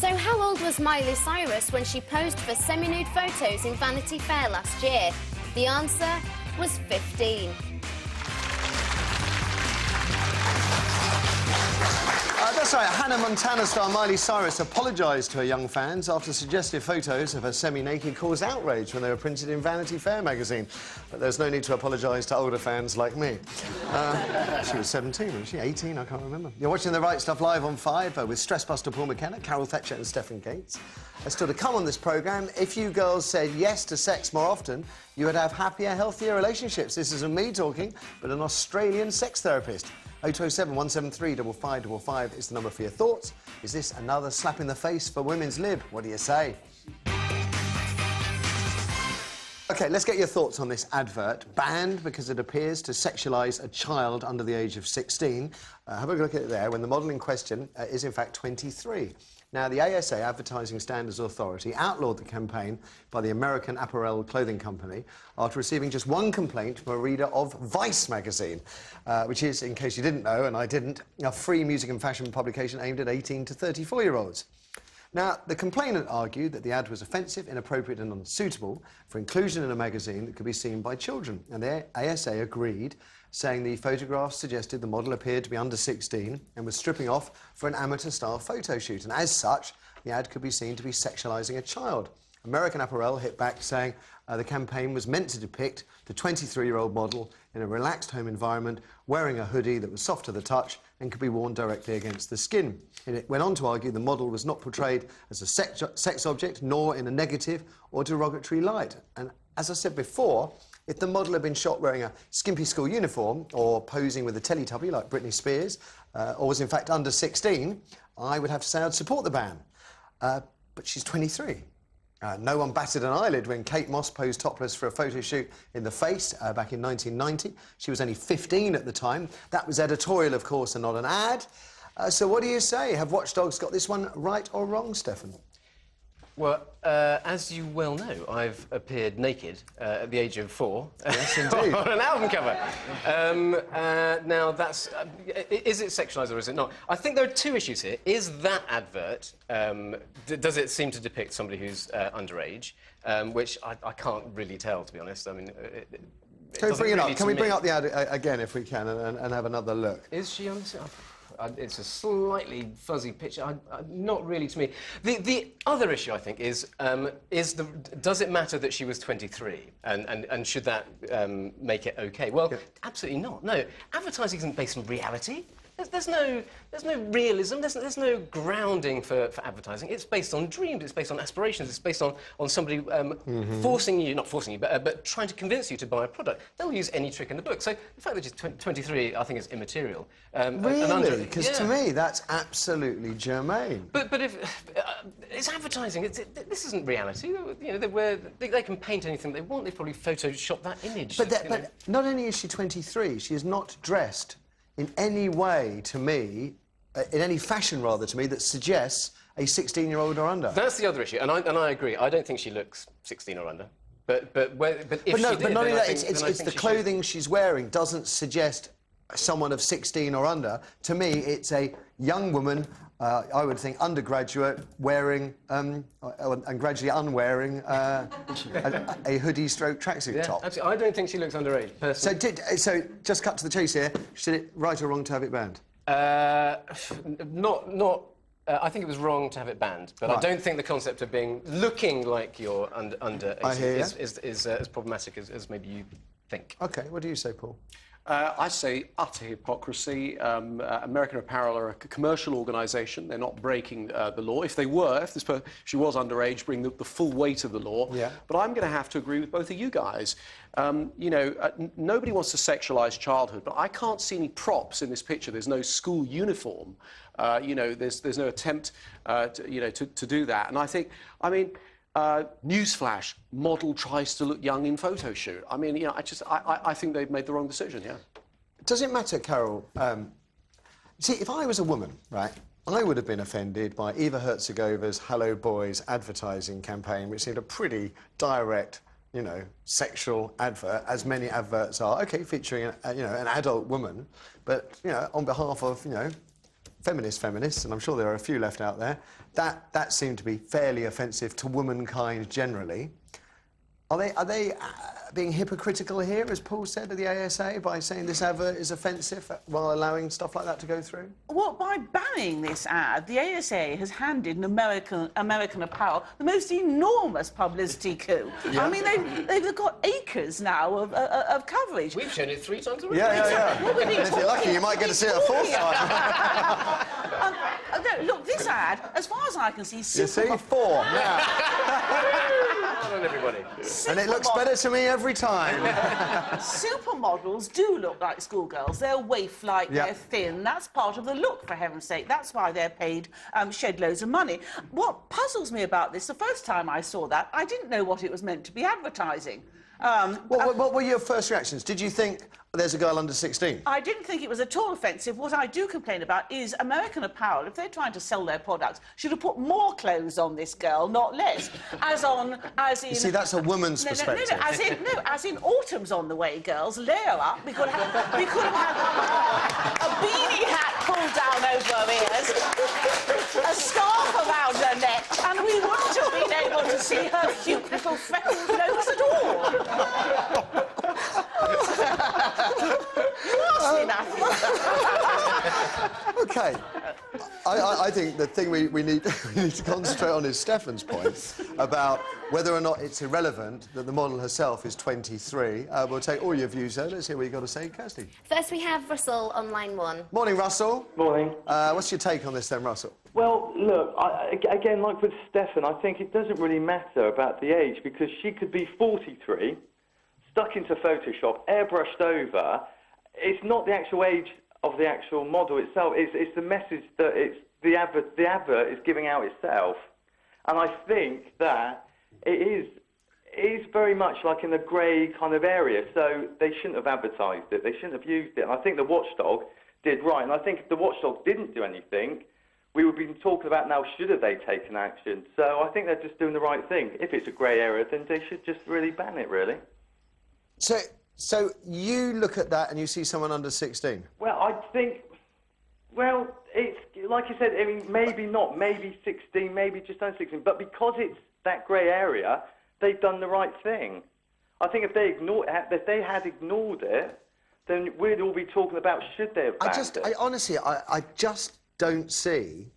So how old was Miley Cyrus when she posed for semi-nude photos in Vanity Fair last year? The answer was 15. That's right. Hannah Montana star Miley Cyrus apologised to her young fans after suggestive photos of her semi-naked caused outrage when they were printed in Vanity Fair magazine. But there's no need to apologise to older fans like me. She was 17, wasn't she? 18? I can't remember. You're watching The Right Stuff live on 5 with Stress Buster Paul McKenna, Carol Thatcher and Stephen Gates. Still to come on this programme, if you girls said yes to sex more often, you would have happier, healthier relationships. This isn't me talking, but an Australian sex therapist. 0207 173 5555 is the number for your thoughts. Is this another slap in the face for women's lib? What do you say? OK, let's get your thoughts on this advert. Banned because it appears to sexualise a child under the age of 16. Have a look at it there, when the model in question is, in fact, 23. Now, the ASA, Advertising Standards Authority, outlawed the campaign by the American apparel clothing company after receiving just one complaint from a reader of Vice magazine, which is, in case you didn't know, and I didn't, a free music and fashion publication aimed at 18 to 34-year-olds. Now, the complainant argued that the ad was offensive, inappropriate and unsuitable for inclusion in a magazine that could be seen by children, and the ASA agreed, saying the photographs suggested the model appeared to be under 16 and was stripping off for an amateur-style photo shoot, and as such, the ad could be seen to be sexualising a child. American Apparel hit back, saying the campaign was meant to depict the 23-year-old model in a relaxed home environment, wearing a hoodie that was soft to the touch and could be worn directly against the skin. And it went on to argue the model was not portrayed as a sex object, nor in a negative or derogatory light. And as I said before, if the model had been shot wearing a skimpy school uniform or posing with a Teletubby like Britney Spears, or was in fact under 16, I would have to say I'd support the ban. But she's 23. No one batted an eyelid when Kate Moss posed topless for a photo shoot in The Face back in 1990. She was only 15 at the time. That was editorial, of course, and not an ad. So what do you say? Have watchdogs got this one right or wrong, Stefan? Well, as you well know, I've appeared naked at the age of 4. Yes, indeed. On an album cover. Now, that's... is it sexualised or is it not? I think there are two issues here. Is that advert... does it seem to depict somebody who's underage? Which I can't really tell, to be honest. I mean... Can we bring it up? Can we bring up the ad again, if we can, and have another look? Is she on... It's a slightly fuzzy picture. Not really to me. The other issue, I think, is does it matter that she was 23? And should that make it OK? Well, yeah. Absolutely not. No. Advertising isn't based on reality. There's no realism, there's no grounding for advertising. It's based on dreams, it's based on aspirations, it's based on somebody forcing you, not forcing you, but trying to convince you to buy a product. They'll use any trick in the book. So the fact that she's 23, I think, is immaterial. Really? Because to me, that's absolutely germane. But if it's advertising, this isn't reality. You know, they can paint anything they want. They've probably photoshopped that image. But not only is she 23, she is not dressed in any way, to me, in any fashion, rather, to me, that suggests a 16-year-old or under. That's the other issue, and I agree. I don't think she looks 16 or under. But if she did, but not only that, it's the clothing she's wearing doesn't suggest someone of 16 or under. To me, it's a young woman, I would think undergraduate, wearing and gradually unwearing a hoodie-stroke tracksuit top. Absolutely. I don't think she looks underage, personally. So just cut to the chase here. Should it right or wrong to have it banned? I think it was wrong to have it banned, but right. I don't think the concept of looking like you're under 18 is as problematic as maybe you think. OK, what do you say, Paul? I say utter hypocrisy. American Apparel are a commercial organisation. They're not breaking the law. If they were, if she was underage, bring the full weight of the law. Yeah. But I'm going to have to agree with both of you guys. You know, nobody wants to sexualise childhood, but I can't see any props in this picture. There's no school uniform. You know, there's no attempt, to do that. And I mean, newsflash, model tries to look young in photo shoot. I mean, you know, I think they've made the wrong decision, yeah. Does it matter, Carol? See, if I was a woman, right, I would have been offended by Eva Herzegova's Hello Boys advertising campaign, which seemed a pretty direct, you know, sexual advert, as many adverts are. OK, featuring, an adult woman, but, you know, on behalf of, you know, feminists, and I'm sure there are a few left out there, that seemed to be fairly offensive to womankind generally. Are they being hypocritical here, as Paul said of the ASA, by saying this advert is offensive while allowing stuff like that to go through? Well, by banning this ad, the ASA has handed an American Apparel the most enormous publicity coup. Yeah. I mean, they've got acres now of coverage. We've shown it 3 times already. Yeah. What we've been And if you're lucky, you might get to see it a 4th time. No, look, this ad, as far as I can see, You see? 4 now. Well done, everybody. And it looks better to me every time. Supermodels do look like schoolgirls. They're waif-like, they're thin. That's part of the look, for heaven's sake. That's why they're paid shed loads of money. What puzzles me about this, the first time I saw that, I didn't know what it was meant to be advertising. What were your first reactions? Did you think there's a girl under 16? I didn't think it was at all offensive. What I do complain about is American Apparel, if they're trying to sell their products, should have put more clothes on this girl, not less. As in... You see, that's a woman's perspective. As in autumn's on the way, girls. Layer up. We could have had a beanie hat pulled down over her ears, a scarf around her neck, and we wouldn't have been able to see her cute little freckled nose at all. You asked me that. OK. I think the thing we need to concentrate on is Stefan's point about whether or not it's irrelevant that the model herself is 23. We'll take all your views, though. Let's hear what you've got to say, Kirsty. First, we have Russell on line 1. Morning, Russell. Morning. What's your take on this, then, Russell? Well, look, again, like with Stefan, I think it doesn't really matter about the age because she could be 43, stuck into Photoshop, airbrushed over. It's not the actual age of the actual model itself. It's the message that the advert is giving out itself. And I think that it is very much like in a grey kind of area. So they shouldn't have advertised it. They shouldn't have used it. And I think the watchdog did right. And I think if the watchdog didn't do anything, we would be talking about now, should have they taken action? So I think they're just doing the right thing. If it's a grey area, then they should just really ban it, really. So you look at that and you see someone under 16? Well, I think, well, it's, like you said, I mean, maybe not, maybe 16, maybe just under 16, but because it's that grey area, they've done the right thing. I think if they had ignored it, then we'd all be talking about should they have banned it. Honestly, I just don't see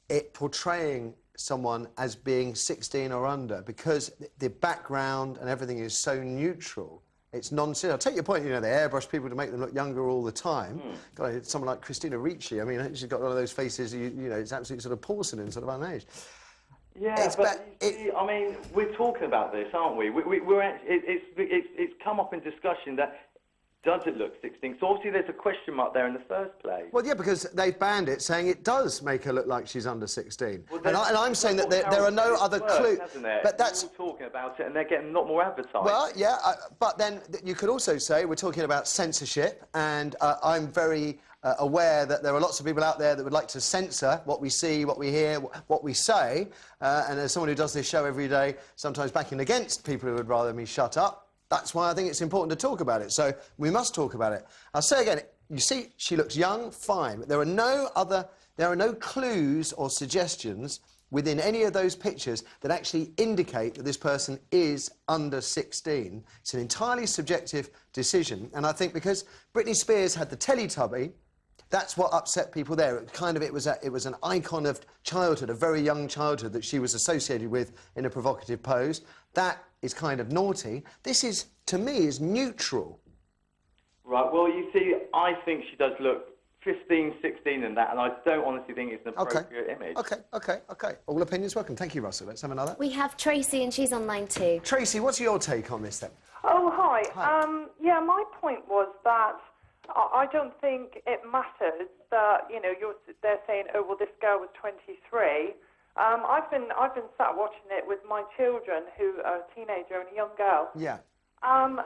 it portraying someone as being 16 or under because the background and everything is so neutral. It's nonsense. I'll take your point, you know, they airbrush people to make them look younger all the time. God, someone like Christina Ricci, I mean, she's got one of those faces, you know, it's absolutely sort of porcelain, sort of unaged. Yeah, I mean, we're talking about this, aren't we? It's come up in discussion that does it look 16? So obviously there's a question mark there in the first place. Well, yeah, because they've banned it, saying it does make her look like she's under 16. Well, and I'm saying that there are no other clues. But that's... We're all talking about it and they're getting a lot more advertising. Well, yeah, but then you could also say we're talking about censorship, and I'm very aware that there are lots of people out there that would like to censor what we see, what we hear, what we say. And as someone who does this show every day, sometimes backing against people who would rather me shut up, that's why I think it's important to talk about it. So we must talk about it. I'll say again, you see, she looks young, fine, but there are no clues or suggestions within any of those pictures that actually indicate that this person is under 16. It's an entirely subjective decision, and I think because Britney Spears had the Teletubby, that's what upset people there. It was an icon of childhood, a very young childhood that she was associated with in a provocative pose. That is kind of naughty. This is, to me, is neutral. Right, well, you see, I think she does look 15, 16 and that, and I don't honestly think it's an appropriate image. OK. All opinions welcome. Thank you, Russell. Let's have another. We have Tracy, and she's on line 2. Tracy, what's your take on this, then? Oh, hi. Yeah, my point was that I don't think it matters that, you know, they're saying, oh, well, this girl was 23. I've been sat watching it with my children, who are a teenager and a young girl. Yeah. And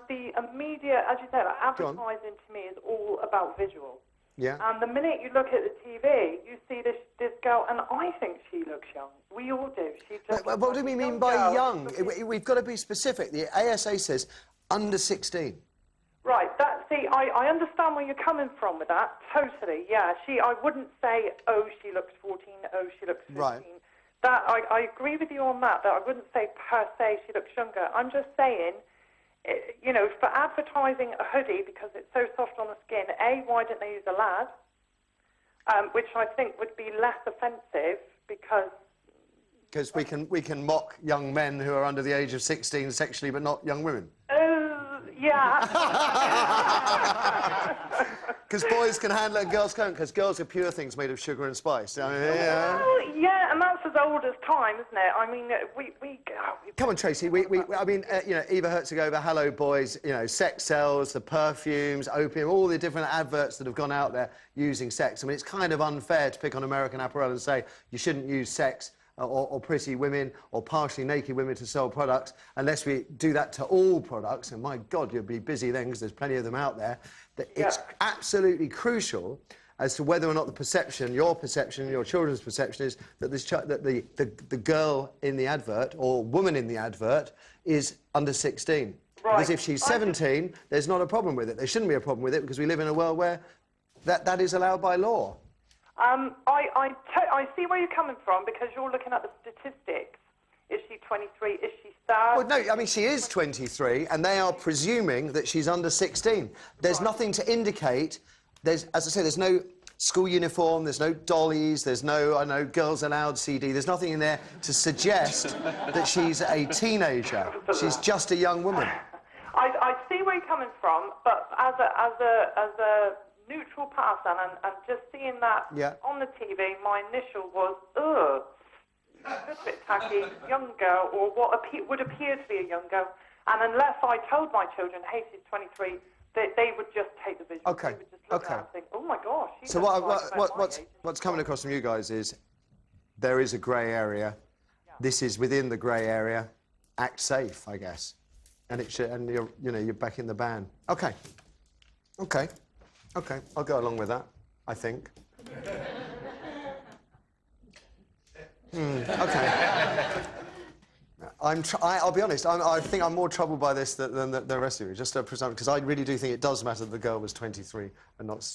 the media, as you said, advertising to me is all about visual. Yeah. And the minute you look at the TV, you see this girl, and I think she looks young. We all do. She just What do we mean by young? We've got to be specific. The ASA says under 16. Right, see, I understand where you're coming from with that, totally, yeah. I wouldn't say, oh, she looks 14, oh, she looks 15. Right. That, I agree with you on that I wouldn't say per se she looks younger. I'm just saying, you know, for advertising a hoodie because it's so soft on the skin, A, why didn't they use a lad? Which I think would be less offensive because we can mock young men who are under the age of 16 sexually, but not young women. Yeah. Because boys can handle it and girls can't, because girls are pure things made of sugar and spice. I mean, yeah. Well, yeah, and that's as old as time, isn't it? I mean, we Come on, Tracy, I mean, you know, Eva Herzogova, Hello Boys, you know, sex sells, the perfumes, opium, all the different adverts that have gone out there using sex. I mean, it's kind of unfair to pick on American Apparel and say you shouldn't use sex or pretty women or partially naked women to sell products unless we do that to all products. And my God, you'd be busy then because there's plenty of them out there. It's absolutely crucial as to whether or not the perception, your children's perception is that the girl in the advert or woman in the advert is under 16. Right. Because if she's 17, there's not a problem with it. There shouldn't be a problem with it because we live in a world where that is allowed by law. I see where you're coming from because you're looking at the statistics. Is she 23? Is she 30? Well, no, I mean, she is 23, and they are presuming that she's under 16. There's nothing to indicate... as I say, there's no school uniform, there's no dollies, there's no, Girls Aloud CD. There's nothing in there to suggest that she's a teenager. She's just a young woman. I see where you're coming from, but as a neutral person and just seeing that on the TV, my initial was, ugh. A bit tacky, young girl, or what would appear to be a young girl. And unless I told my children, hey, she's 23, they would just take the vision. Okay. They would just look at her and think, oh my gosh. So what's coming across from you guys is there is a grey area. Yeah. This is within the grey area. Act safe, I guess. And it should, and you're back in the ban. Okay. Okay. Okay. I'll go along with that, I think. Okay. I'll be honest, I think I'm more troubled by this than the rest of you, just to present, because I really do think it does matter that the girl was 23 and not...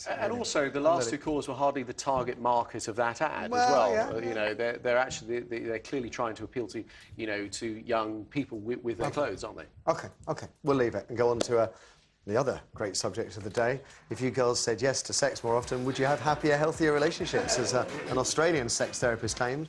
And also, the last two callers were hardly the target market of that ad as well. Yeah. You know, they're clearly trying to appeal to, to young people with their clothes, aren't they? Okay, OK. We'll leave it and go on to the other great subject of the day. If you girls said yes to sex more often, would you have happier, healthier relationships, as an Australian sex therapist claimed?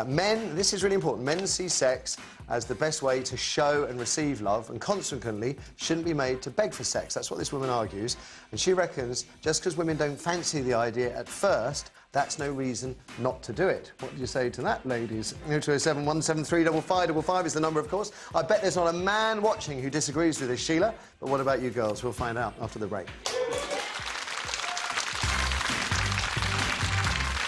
Men, this is really important, men see sex as the best way to show and receive love and consequently shouldn't be made to beg for sex. That's what this woman argues. And she reckons just because women don't fancy the idea at first, that's no reason not to do it. What do you say to that, ladies? 0207 173 5555 is the number, of course. I bet there's not a man watching who disagrees with this, Sheila. But what about you girls? We'll find out after the break.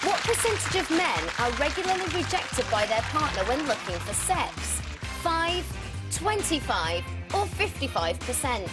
What percentage of men are regularly rejected by their partner when looking for sex? 5, 25 or 55%?